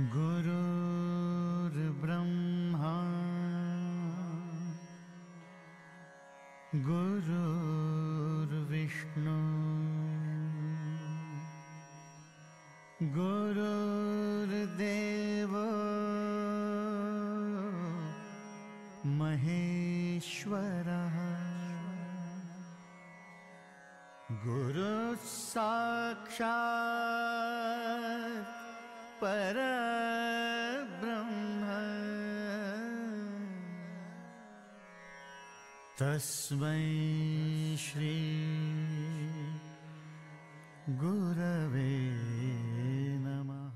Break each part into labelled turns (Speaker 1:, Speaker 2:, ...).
Speaker 1: गुरुर्ब्रह्मा गुरुर्विष्णु गुरुर्देवो महेश्वरः गुरुः साक्षात् परब्रह्म तस्मै श्री गुरवे नमः।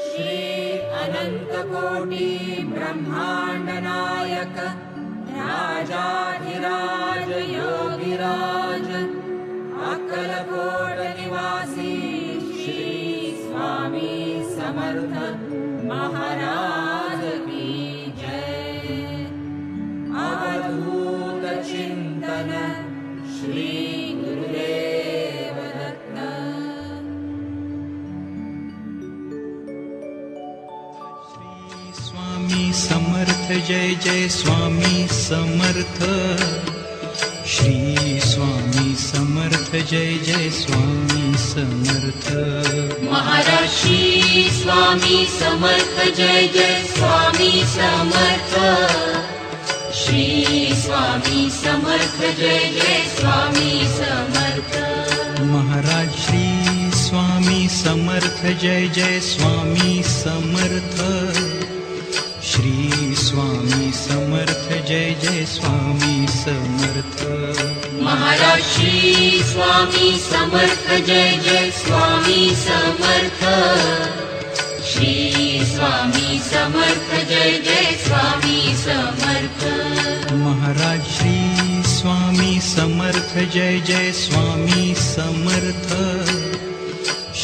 Speaker 2: श्री अनंतकोटि ब्रह्मांड नायक राजाधिराज योगिराज अक्कलकोट निवासी श्री स्वामी समर्थ महाराज की जय। अवधूत चिंतन श्री गुरुदेव दत्त।
Speaker 3: स्वामी समर्थ जय जय स्वामी समर्थ। श्री स्वामी समर्थ जय जय स्वामी समर्थ।
Speaker 2: महाराज श्री स्वामी समर्थ जय जय स्वामी समर्थ। श्री स्वामी समर्थ जय जय स्वामी समर्थ।
Speaker 3: महाराज श्री स्वामी समर्थ जय जय स्वामी समर्थ। श्री स्वामी समर्थ जय जय स्वामी समर्थ।
Speaker 2: महाराज श्री स्वामी समर्थ जय जय स्वामी समर्थ। श्री स्वामी समर्थ जय जय स्वामी समर्थ।
Speaker 3: महाराज श्री स्वामी समर्थ जय जय स्वामी समर्थ।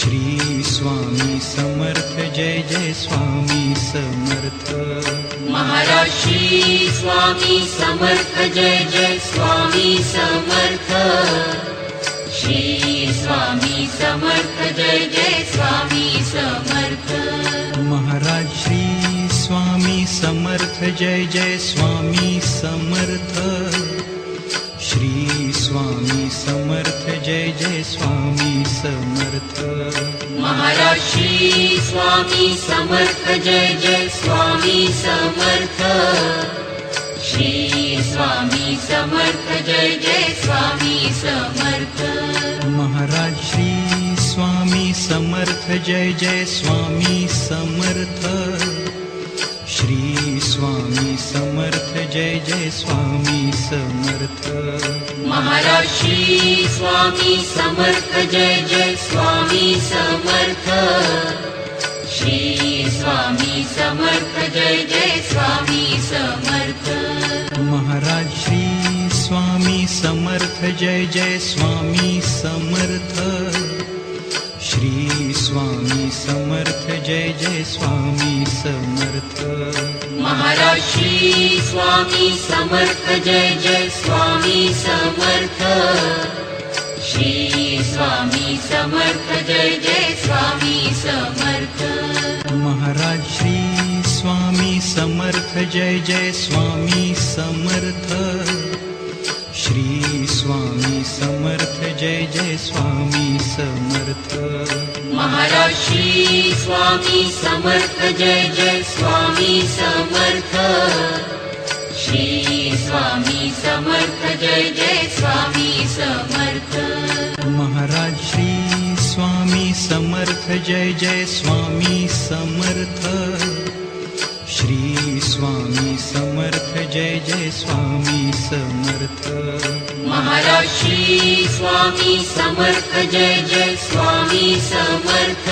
Speaker 3: श्री स्वामी समर्थ जय जय स्वामी समर्थ।
Speaker 2: महाराज श्री स्वामी समर्थ जय जय स्वामी समर्थ। श्री स्वामी समर्थ जय जय स्वामी समर्थ।
Speaker 3: महाराज श्री स्वामी समर्थ जय जय स्वामी समर्थ। श्री स्वामी समर्थ जय जय स्वामी समर्थ।
Speaker 2: महाराज श्री स्वामी समर्थ जय जय स्वामी समर्थ। श्री स्वामी समर्थ जय जय स्वामी समर्थ।
Speaker 3: महाराज श्री स्वामी समर्थ जय जय स्वामी समर्थ। श्री स्वामी समर्थ जय जय स्वामी समर्थ।
Speaker 2: महाराज श्री स्वामी समर्थ जय जय स्वामी समर्थ। श्री स्वामी समर्थ जय जय स्वामी समर्थ।
Speaker 3: महाराज श्री स्वामी समर्थ जय जय स्वामी समर्थ। श्री स्वामी समर्थ जय जय स्वामी समर्थ।
Speaker 2: महाराज श्री स्वामी समर्थ जय जय स्वामी समर्थ। श्री स्वामी समर्थ जय जय स्वामी समर्थ।
Speaker 3: महाराज श्री स्वामी समर्थ जय जय स्वामी समर्थ। श्री स्वामी समर्थ जय जय स्वामी समर्थ।
Speaker 2: महाराज श्री स्वामी समर्थ जय जय स्वामी समर्थ। श्री स्वामी समर्थ जय जय स्वामी समर्थ।
Speaker 3: महाराज श्री स्वामी समर्थ जय जय स्वामी समर्थ। श्री स्वामी समर्थ जय जय स्वामी समर्थ।
Speaker 2: महाराज श्री स्वामी समर्थ जय जय स्वामी समर्थ।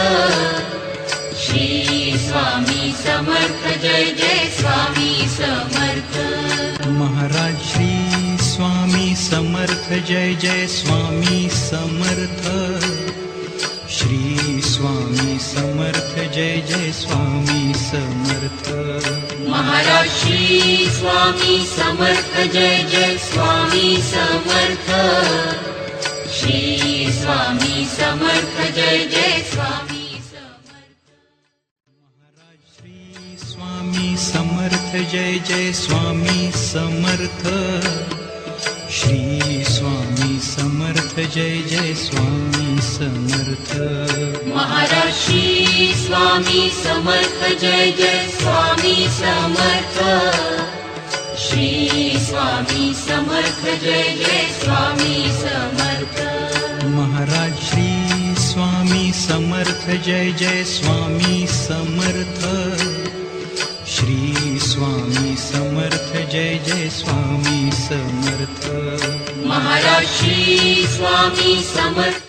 Speaker 2: श्री स्वामी समर्थ जय जय स्वामी समर्थ।
Speaker 3: महाराज श्री स्वामी समर्थ जय जय स्वामी समर्थ। श्री स्वामी समर्थ जय जय स्वामी समर्थ।
Speaker 2: महाराज श्री स्वामी समर्थ जय जय स्वामी समर्थ। श्री स्वामी समर्थ जय जय स्वामी समर्थ.
Speaker 3: श्री स्वामी समर्थ जय जय स्वामी समर्थ. श्री स्वामी समर्थ जय जय स्वामी समर्थ.
Speaker 2: महाराज श्री स्वामी समर्थ जय जय स्वामी समर्थ. श्री स्वामी समर्थ जय जय स्वामी समर्थ.
Speaker 3: महाराज श्री स्वामी समर्थ जय जय स्वामी समर्थ. श्री स्वामी समर्थ जय जय स्वामी समर्थ.
Speaker 2: महाराज श्री स्वामी समर्थ